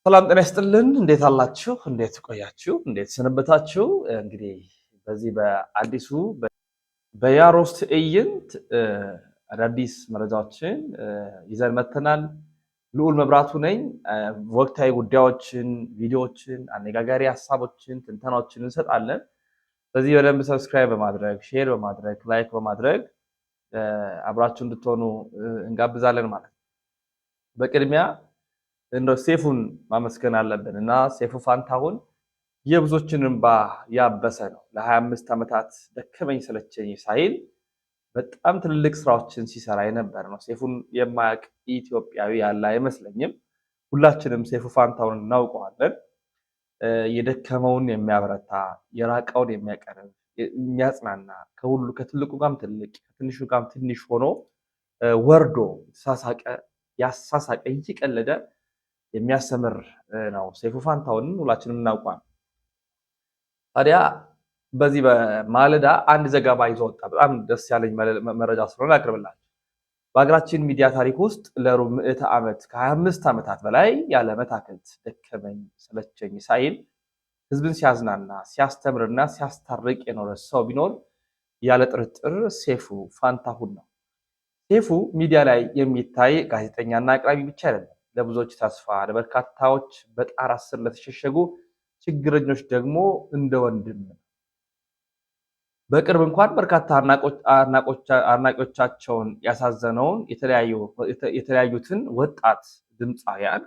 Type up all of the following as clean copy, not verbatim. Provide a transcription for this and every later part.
ሰላም ጤና ይስጥልን። እንዴት አላችሁ? እንዴት ቆያችሁ? እንዴት ሰነበታችሁ? እንግዲህ በዚህ በአዲሱ በያሮስ ትዕይንት አዳዲስ መረጃዎችን ይዘን መተናል። ልዑል መብራቱ ነኝ። ወቅታዊ ጉዳዮችን፣ ቪዲዮዎችን፣ አነጋጋሪ ሀሳቦችን፣ ትንተናዎችን እንሰጣለን። ስለዚህ በደንብ ሰብስክራይብ በማድረግ ሼር በማድረግ ላይክ በማድረግ አብራችሁ እንድትሆኑ እንጋብዛለን ማለት ነው። በቅድሚያ እንደው ሴፉን ማመስገን አለብን እና ሴፉ ፋንታሁን የብዙዎችን እንባ ያበሰ ነው። ለ25 ዓመታት ደከመኝ ሰለቸኝ ሳይል በጣም ትልልቅ ስራዎችን ሲሰራ የነበር ነው። ሴፉን የማያውቅ ኢትዮጵያዊ ያለ አይመስለኝም። ሁላችንም ሴፉ ፋንታሁን እናውቀዋለን። የደከመውን የሚያበረታ፣ የራቀውን የሚያቀርብ፣ የሚያጽናና፣ ከሁሉ ከትልቁ ጋርም ትልቅ ከትንሹ ጋርም ትንሽ ሆኖ ወርዶ ያሳሳቀ እየቀለደ የሚያስተምር ነው። ሴፉ ፋንታሁን ሁላችንም እናውቀዋለን። ታዲያ በዚህ በማለዳ አንድ ዘገባ ይዞ ወጣ። በጣም ደስ ያለኝ መረጃ ስለሆነ አቅርብላችሁ። በሀገራችን ሚዲያ ታሪክ ውስጥ ለሩብ ምዕተ ዓመት ከ25 ዓመታት በላይ ያለ መታከት ደከመኝ ሰለቸኝ ሳይል ህዝብን ሲያዝናና ሲያስተምርና ሲያስታርቅ የኖረ ሰው ቢኖር ያለ ጥርጥር ሴፉ ፋንታሁን ነው። ሴፉ ሚዲያ ላይ የሚታይ ጋዜጠኛና አቅራቢ ብቻ አይደለም። ለብዙዎች ተስፋ፣ ለበርካታዎች በጣራ ስር ለተሸሸጉ ችግረኞች ደግሞ እንደ ወንድም ነው። በቅርብ እንኳን በርካታ አድናቂዎቻቸውን ያሳዘነውን የተለያዩትን ወጣት ድምፃውያን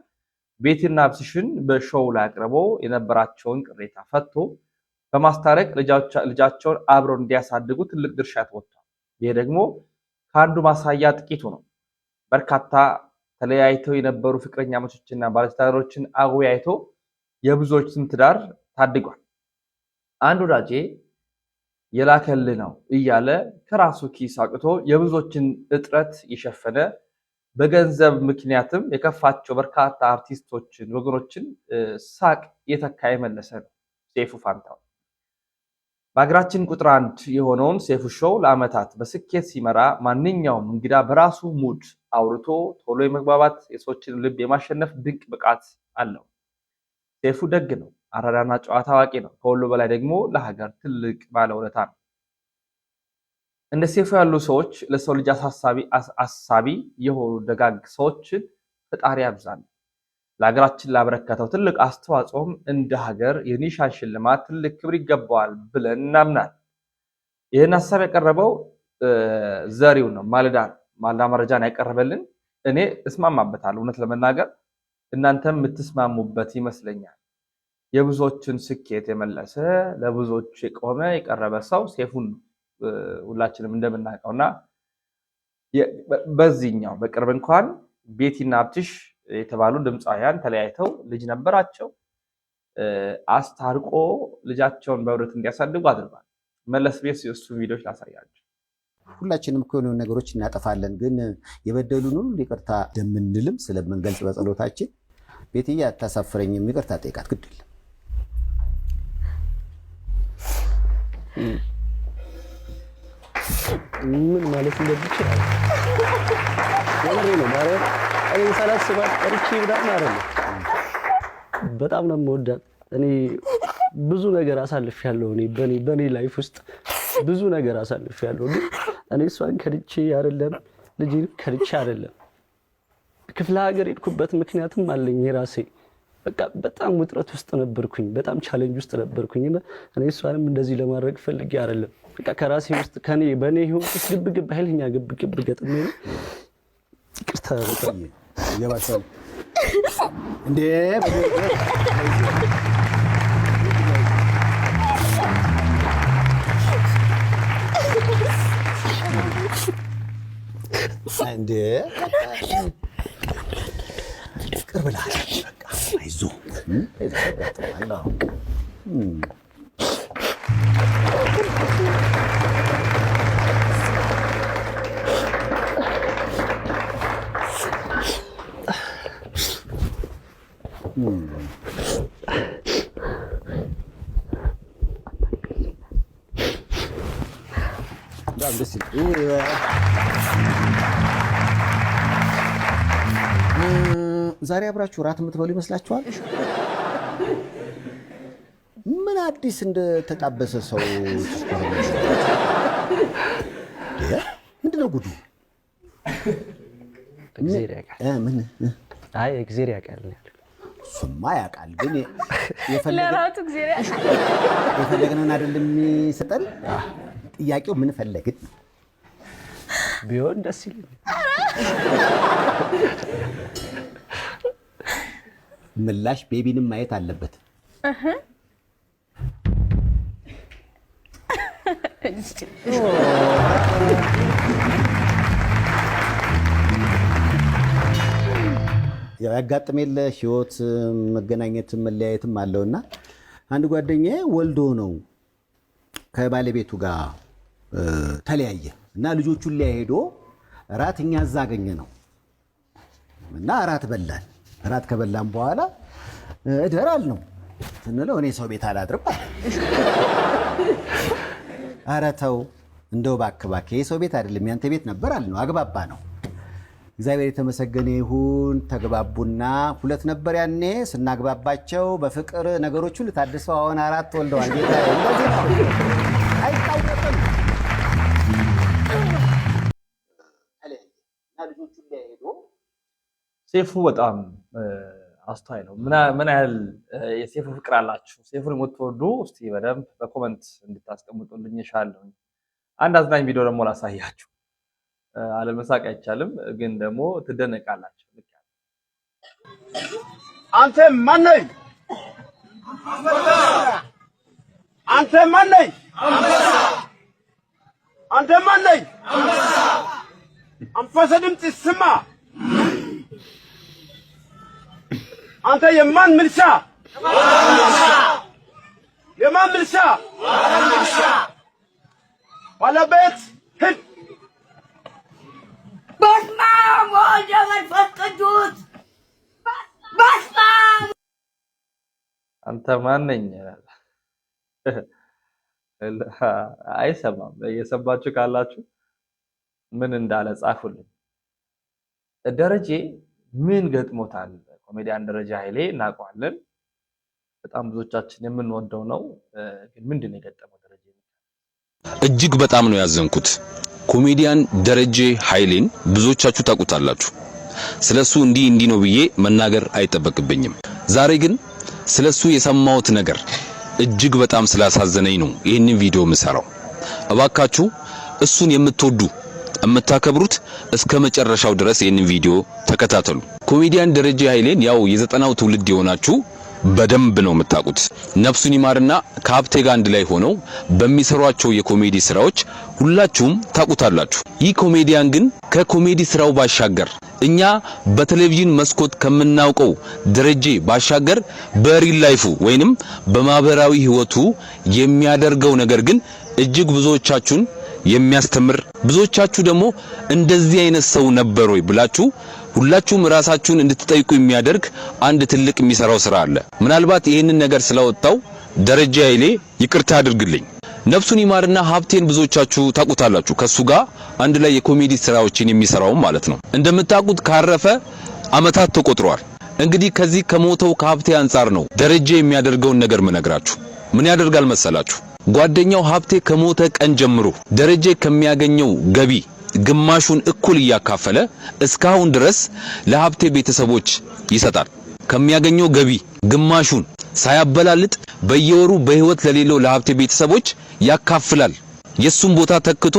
ቤቲና አብስሽን በሾው ላይ አቅርቦ የነበራቸውን ቅሬታ ፈቶ በማስታረቅ ልጃቸውን አብረው እንዲያሳድጉ ትልቅ ድርሻ ተወጥቷል። ይሄ ደግሞ ከአንዱ ማሳያ ጥቂቱ ነው። በርካታ ተለያይተው የነበሩ ፍቅረኛሞችና ባለትዳሮችን አወያይቶ የብዙዎችን ትዳር ታድጓል። አንድ ወዳጄ የላከልህ ነው እያለ ከራሱ ኪስ አውጥቶ የብዙዎችን እጥረት የሸፈነ በገንዘብ ምክንያትም የከፋቸው በርካታ አርቲስቶችን ወገኖችን ሳቅ የተካ የመለሰ ነው ሴፉ ፋንታሁን። በሀገራችን ቁጥር 1 የሆነውን ሴፉ ሾው ለዓመታት በስኬት ሲመራ ማንኛውም እንግዳ በራሱ ሙድ አውርቶ ቶሎ የመግባባት የሰዎችን ልብ የማሸነፍ ድንቅ ብቃት አለው። ሴፉ ደግ ነው፣ አራዳና ጨዋታ አዋቂ ነው። ከሁሉ በላይ ደግሞ ለሀገር ትልቅ ባለውለታ ነው። እንደ ሴፉ ያሉ ሰዎች ለሰው ልጅ አሳቢ የሆኑ ደጋግ ሰዎችን ፈጣሪ ያብዛል። ለሀገራችን ላበረከተው ትልቅ አስተዋጽኦም እንደ ሀገር የኒሻን ሽልማት ትልቅ ክብር ይገባዋል ብለን እናምናል። ይህን ሀሳብ ያቀረበው ዘሪው ነው። ማለዳ መረጃን ያቀረበልን እኔ እስማማበታለሁ። እውነት ለመናገር እናንተም የምትስማሙበት ይመስለኛል። የብዙዎችን ስኬት የመለሰ ለብዙዎች የቆመ የቀረበ ሰው ሴፉን ሁላችንም እንደምናውቀውና በዚህኛው በቅርብ እንኳን ቤቲና አብትሽ የተባሉ ድምፃውያን ተለያይተው ልጅ ነበራቸው። አስታርቆ ልጃቸውን በህብረት እንዲያሳድጉ አድርጓል። መለስ ቤት የእሱ ቪዲዮች ላሳያቸው። ሁላችንም እኮ የሆኑ ነገሮች እናጠፋለን፣ ግን የበደሉን ሁሉ ይቅርታ እንደምንልም ስለምንገልጽ በጸሎታችን ቤትዬ አታሳፍረኝም፣ ይቅርታ ጠይቃት ግድ የለም። ምን ማለት እንደሚችል ነው ማለት እኔ ሳላስባት ቀርቼ ብዳም አይደለም። በጣም ነው የምወዳት። እኔ ብዙ ነገር አሳልፌያለሁ። በኔ ላይፍ ውስጥ ብዙ ነገር አሳልፌያለሁ። ግን እኔ እሷን ከድቼ አይደለም፣ ልጅን ከድቼ አይደለም። ክፍለ ሀገር ሄድኩበት ምክንያትም አለኝ የራሴ። በቃ በጣም ውጥረት ውስጥ ነበርኩኝ፣ በጣም ቻሌንጅ ውስጥ ነበርኩኝ። እኔ እሷንም እንደዚህ ለማድረግ ፈልጌ አይደለም። በቃ ከራሴ ውስጥ በኔ ህይወት ውስጥ ግብግብ ኃይለኛ ግብግብ ገጥሜ ነው። ይቅርታ በጣም ይገባሻል እንዴ? እንዴ ቅርብ ላይ በቃ አይዞህ በጣም ደስ ይላል። ዛሬ አብራችሁ ራት የምትበሉ ይመስላችኋል? ምን አዲስ እንደተጣበሰ ሰው ምንድነው ጉዱ? እግዚአብሔር ያውቃል። ምን አይ እግዚአብሔር ያውቃል። እሱማ ያውቃል፣ ግን ለራቱ እግዚአብሔር ያውቃል። የፈለግነውን አይደለም የሚሰጠን። ጥያቄው ምን ፈለግን ቢሆን ደስ ይለኛል። ምላሽ ቤቢንም ማየት አለበት። ያው ያጋጥመል ህይወት መገናኘትም መለያየትም አለውና አንድ ጓደኛዬ ወልዶ ነው ከባለቤቱ ጋር ተለያየ እና ልጆቹን ሊያሄዶ ራት እኛ እዛ አገኘ ነው እና ራት በላን። ራት ከበላን በኋላ እደራል ነው ስንለው እኔ ሰው ቤት አላድርም አለ። ኧረ ተው እንደው እባክህ የሰው ቤት አይደለም ያንተ ቤት ነበር አለ ነው። አግባባ ነው። እግዚአብሔር የተመሰገነ ይሁን። ተግባቡና ሁለት ነበር ያኔ ስናግባባቸው በፍቅር ነገሮች ሁሉ ታድሰው አሁን አራት ወልደዋል። ጌታ እንደዚህ ነው አይታወቅም። ሴፉ በጣም አስተዋይ ነው። ምን ያህል የሴፉ ፍቅር አላችሁ? ሴፉን የምትወዱ እስቲ በደንብ በኮመንት እንድታስቀምጡልኝ እሻለሁ። አንድ አዝናኝ ቪዲዮ ደግሞ ላሳያችሁ። አለመሳቅ አይቻልም፣ ግን ደግሞ ትደነቃላችሁ። አንተ ማን ነህ? አንተ ማን ነህ? አንተ ማን ነህ? አንፈሰ ድምፅ ስማ። አንተ የማን ምልሻ? የማን ምልሻ? ባለቤት ሂድ። በስመ አብ ወወልድ ወመንፈስ ቅዱስ። በስመ አብ። አንተ ማን ነኝ? አይሰማም። እየሰማችሁ ካላችሁ ምን እንዳለ ጻፉልኝ። ደረጀ ምን ገጥሞታል? ኮሜዲያን ደረጀ ኃይሌ እናውቀዋለን። በጣም ብዙዎቻችን የምንወደው ነው። ግን ምንድን ነው የገጠመው ደረጀ? እጅግ በጣም ነው ያዘንኩት። ኮሜዲያን ደረጀ ኃይሌን ብዙዎቻችሁ ታውቁታላችሁ። ስለሱ እንዲህ ነው ብዬ መናገር አይጠበቅብኝም። ዛሬ ግን ስለሱ የሰማሁት ነገር እጅግ በጣም ስላሳዘነኝ ነው ይህንን ቪዲዮ የምሰራው። እባካችሁ እሱን የምትወዱ የምታከብሩት እስከ መጨረሻው ድረስ ይህንን ቪዲዮ ተከታተሉ። ኮሜዲያን ደረጀ ኃይሌን ያው የዘጠናው ትውልድ የሆናችሁ በደንብ ነው የምታውቁት። ነፍሱን ይማርና ከሀብቴ ጋር አንድ ላይ ሆነው በሚሰሯቸው የኮሜዲ ስራዎች ሁላችሁም ታውቁታላችሁ። ይህ ኮሜዲያን ግን ከኮሜዲ ስራው ባሻገር እኛ በቴሌቪዥን መስኮት ከምናውቀው ደረጀ ባሻገር በሪል ላይፉ ወይንም በማህበራዊ ህይወቱ የሚያደርገው ነገር ግን እጅግ ብዙዎቻችሁን የሚያስተምር ብዙዎቻችሁ ደግሞ እንደዚህ አይነት ሰው ነበር ወይ ብላችሁ ሁላችሁም ራሳችሁን እንድትጠይቁ የሚያደርግ አንድ ትልቅ የሚሰራው ስራ አለ። ምናልባት ይሄንን ነገር ስለወጣው ደረጀ ኃይሌ ይቅርታ አድርግልኝ። ነፍሱን ይማርና ሀብቴን ብዙዎቻችሁ ታውቁታላችሁ። ከሱ ጋር አንድ ላይ የኮሜዲ ስራዎችን የሚሰራው ማለት ነው። እንደምታውቁት ካረፈ አመታት ተቆጥሯል። እንግዲህ ከዚህ ከሞተው ከሀብቴ አንፃር ነው ደረጀ የሚያደርገውን ነገር ምነግራችሁ። ምን ያደርጋል መሰላችሁ? ጓደኛው ሀብቴ ከሞተ ቀን ጀምሮ ደረጀ ከሚያገኘው ገቢ ግማሹን እኩል እያካፈለ እስካሁን ድረስ ለሀብቴ ቤተሰቦች ይሰጣል። ከሚያገኘው ገቢ ግማሹን ሳያበላልጥ በየወሩ በህይወት ለሌለው ለሀብቴ ቤተሰቦች ያካፍላል። የሱን ቦታ ተክቶ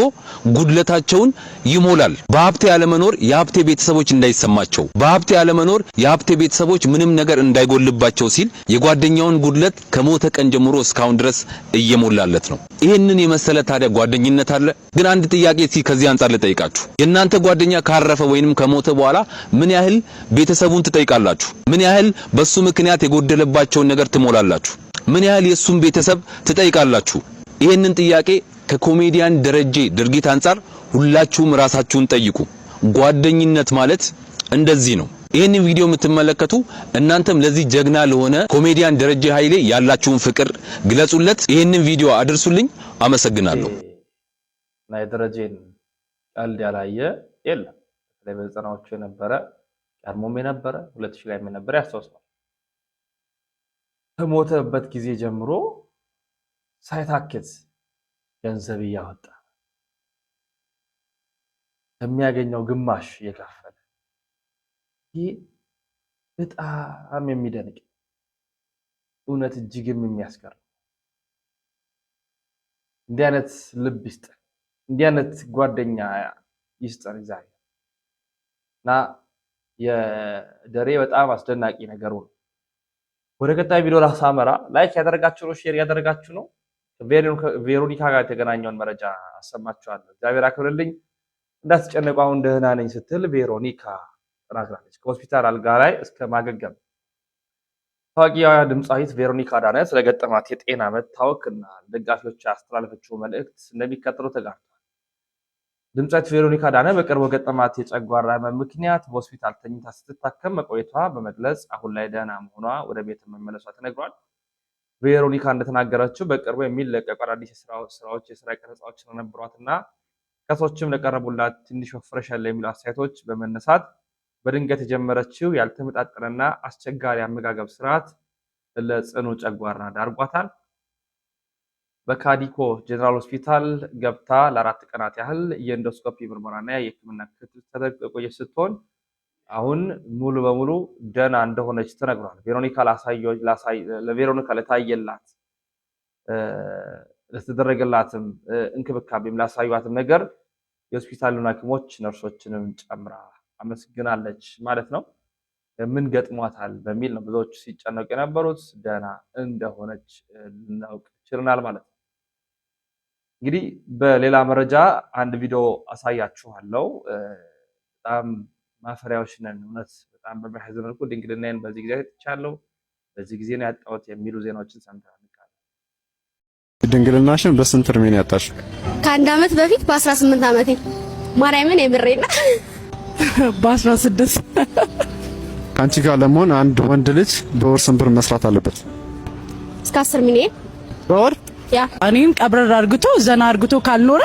ጉድለታቸውን ይሞላል። በሀብቴ ያለመኖር የሀብቴ ቤተሰቦች እንዳይሰማቸው፣ በሀብቴ ያለመኖር የሀብቴ ቤተሰቦች ምንም ነገር እንዳይጎልባቸው ሲል የጓደኛውን ጉድለት ከሞተ ቀን ጀምሮ እስካሁን ድረስ እየሞላለት ነው። ይሄንን የመሰለ ታዲያ ጓደኝነት አለ? ግን አንድ ጥያቄ እስቲ ከዚህ አንፃር ልጠይቃችሁ። የእናንተ ጓደኛ ካረፈ ወይንም ከሞተ በኋላ ምን ያህል ቤተሰቡን ትጠይቃላችሁ? ምን ያህል በሱ ምክንያት የጎደለባቸውን ነገር ትሞላላችሁ? ምን ያህል የሱን ቤተሰብ ትጠይቃላችሁ? ይሄንን ጥያቄ ከኮሜዲያን ደረጀ ድርጊት አንፃር ሁላችሁም ራሳችሁን ጠይቁ። ጓደኝነት ማለት እንደዚህ ነው። ይሄንን ቪዲዮ የምትመለከቱ እናንተም ለዚህ ጀግና ለሆነ ኮሜዲያን ደረጀ ኃይሌ ያላችሁን ፍቅር ግለጹለት። ይሄንን ቪዲዮ አድርሱልኝ። አመሰግናለሁ። ናይ ደረጀን ቀልድ ያላየ የለም። በዘጠናዎቹ የነበረ ቀድሞም የነበረ 2000 ላይ የነበረ ያስታውሳል። ከሞተበት ጊዜ ጀምሮ ሳይታክት ገንዘብ እያወጣ የሚያገኘው ግማሽ እየከፈለ ይህ በጣም የሚደንቅ እውነት እጅግም የሚያስገርም እንዲህ አይነት ልብ ይስጠን፣ እንዲህ አይነት ጓደኛ ይስጠን እግዚአብሔር። እና የደሬ በጣም አስደናቂ ነገሩ ነው። ወደ ቀጣይ ቪዲዮ ላሳመራ። ላይክ ያደረጋችሁ ነው፣ ሼር ያደረጋችሁ ነው። ቬሮኒካ ጋር የተገናኘውን መረጃ አሰማችኋለሁ። እግዚአብሔር አክብርልኝ። እንዳትጨነቁ አሁን ደህና ነኝ ስትል ቬሮኒካ ተናግራለች። ከሆስፒታል አልጋ ላይ እስከ ማገገም ታዋቂዋ ድምፃዊት ቬሮኒካ አዳነ ስለገጠማት የጤና መታወክና ደጋፊዎች ያስተላለፈችው መልእክት እንደሚከተለው ተጋርቷል። ድምፃዊት ቬሮኒካ አዳነ በቅርቡ ገጠማት የጨጓራ ህመም ምክንያት በሆስፒታል ተኝታ ስትታከም መቆየቷ በመግለጽ አሁን ላይ ደህና መሆኗ ወደ ቤት መመለሷ ተነግሯል። ቬሮኒካ እንደተናገረችው በቅርቡ የሚለቀቁ አዳዲስ ስራዎች የስራ ቀረጻዎች ስለነበሯትና ከሰዎችም ለቀረቡላት ትንሽ ወፍረሻል የሚሉ አስተያየቶች በመነሳት በድንገት የጀመረችው ያልተመጣጠነና አስቸጋሪ አመጋገብ ስርዓት ለጽኑ ጨጓራ ዳርጓታል። በካዲኮ ጀነራል ሆስፒታል ገብታ ለ4 ቀናት ያህል የኢንዶስኮፒ ምርመራና የህክምና ክትትል ተደርጎ የቆየች ስትሆን አሁን ሙሉ በሙሉ ደህና እንደሆነች ተነግሯል። ለቬሮኒካ ለታየላት ለተደረገላትም እንክብካቤም ላሳዩአትም ነገር የሆስፒታሉን ሐኪሞች ነርሶችንም ጨምራ አመስግናለች ማለት ነው። ምን ገጥሟታል በሚል ነው ብዙዎች ሲጨነቁ የነበሩት። ደህና እንደሆነች ልናውቅ ችለናል ማለት ነው። እንግዲህ በሌላ መረጃ አንድ ቪዲዮ አሳያችኋለሁ። በጣም ማፈሪያዎች ነን እውነት በጣም በሚያሳዝን መልኩ ድንግልናዬን በዚህ ጊዜ አጥቻለሁ፣ በዚህ ጊዜ ነው ያጣሁት የሚሉ ዜናዎችን ሰምተናል። ድንግልናሽን በስንት እድሜ ነው ያጣሽው? ከ1 ዓመት በፊት በ18 ዓመቴ ማርያምን የምሬና በ16 ከአንቺ ጋር ለመሆን አንድ ወንድ ልጅ በወር ስንት ብር መስራት አለበት? እስከ 10 ሚሊዮን በወር። ያ እኔም ቀብረር አርግቶ ዘና አርግቶ ካልኖረ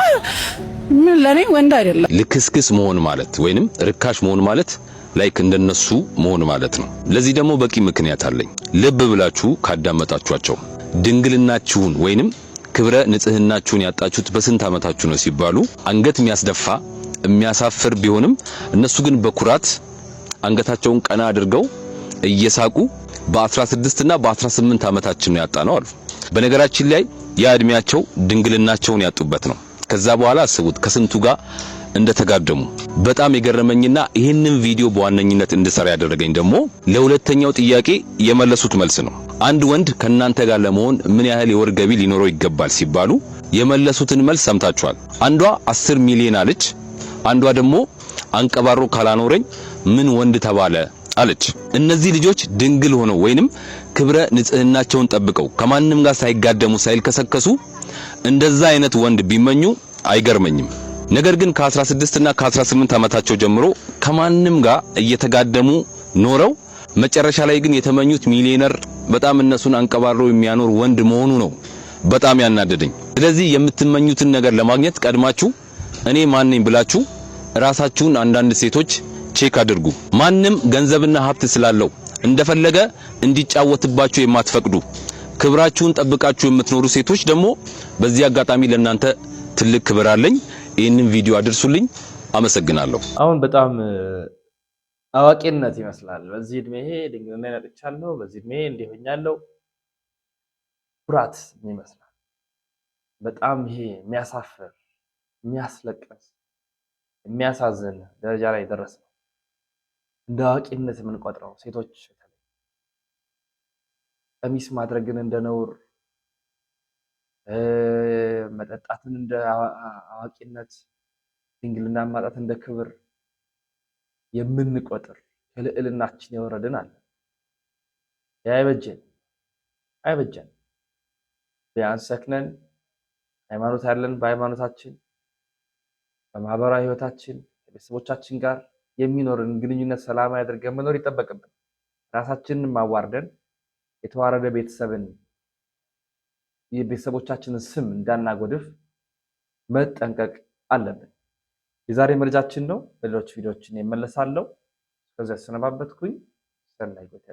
ምን ለኔ ወንድ አይደለም። ልክስክስ መሆን ማለት ወይንም ርካሽ መሆን ማለት ላይክ እንደነሱ መሆን ማለት ነው። ለዚህ ደግሞ በቂ ምክንያት አለኝ። ልብ ብላችሁ ካዳመጣችኋቸው ድንግልናችሁን ወይንም ክብረ ንጽህናችሁን ያጣችሁት በስንት ዓመታችሁ ነው ሲባሉ አንገት የሚያስደፋ የሚያሳፍር ቢሆንም እነሱ ግን በኩራት አንገታቸውን ቀና አድርገው እየሳቁ በ16 እና በ18 ዓመታችን ነው ያጣነው አሉ። በነገራችን ላይ ያ እድሜያቸው ድንግልናቸውን ያጡበት ነው። ከዛ በኋላ አስቡት ከስንቱ ጋር እንደተጋደሙ። በጣም የገረመኝና ይህንን ቪዲዮ በዋነኝነት እንድሰራ ያደረገኝ ደግሞ ለሁለተኛው ጥያቄ የመለሱት መልስ ነው። አንድ ወንድ ከናንተ ጋር ለመሆን ምን ያህል የወር ገቢ ሊኖረው ይገባል ሲባሉ የመለሱትን መልስ ሰምታችኋል። አንዷ 10 ሚሊዮን አለች፣ አንዷ ደግሞ አንቀባሮ ካላኖረኝ ምን ወንድ ተባለ አለች። እነዚህ ልጆች ድንግል ሆነው ወይንም ክብረ ንጽህናቸውን ጠብቀው ከማንም ጋር ሳይጋደሙ ሳይልከሰከሱ እንደዛ አይነት ወንድ ቢመኙ አይገርመኝም። ነገር ግን ከ16 እና ከ18 ዓመታቸው ጀምሮ ከማንም ጋር እየተጋደሙ ኖረው መጨረሻ ላይ ግን የተመኙት ሚሊዮነር በጣም እነሱን አንቀባሮ የሚያኖር ወንድ መሆኑ ነው በጣም ያናደደኝ። ስለዚህ የምትመኙትን ነገር ለማግኘት ቀድማችሁ እኔ ማን ነኝ ብላችሁ ራሳችሁን አንዳንድ ሴቶች ቼክ አድርጉ። ማንም ገንዘብና ሀብት ስላለው እንደፈለገ እንዲጫወትባችሁ የማትፈቅዱ ክብራችሁን ጠብቃችሁ የምትኖሩ ሴቶች ደግሞ በዚህ አጋጣሚ ለእናንተ ትልቅ ክብር አለኝ። ይህንን ቪዲዮ አድርሱልኝ። አመሰግናለሁ። አሁን በጣም አዋቂነት ይመስላል። በዚህ እድሜ ድንግልና ያጥቻለሁ፣ በዚህ እድሜ እንዲሆኛለሁ ኩራት ይመስላል። በጣም ይሄ የሚያሳፍር የሚያስለቅስ የሚያሳዝን ደረጃ ላይ ደረሰ። እንደ አዋቂነት የምንቆጥረው ሴቶች ቀሚስ ማድረግን እንደ ነውር፣ መጠጣትን እንደ አዋቂነት፣ ድንግልና ማጣት እንደ ክብር የምንቆጥር ከልዕልናችን የወረድን አለ። አይበጀን። ቢያንስ ሰክነን ሃይማኖት ያለን በሃይማኖታችን በማህበራዊ ህይወታችን ከቤተሰቦቻችን ጋር የሚኖርን ግንኙነት ሰላማዊ አድርገን መኖር ይጠበቅብን። ራሳችንን ማዋርደን የተዋረደ ቤተሰብን የቤተሰቦቻችንን ስም እንዳናጎድፍ መጠንቀቅ አለብን። የዛሬ መረጃችን ነው። በሌሎች ቪዲዮዎችን እመለሳለሁ። ከዛ ሰነባበትኩኝ። ሰናይ ቆይታ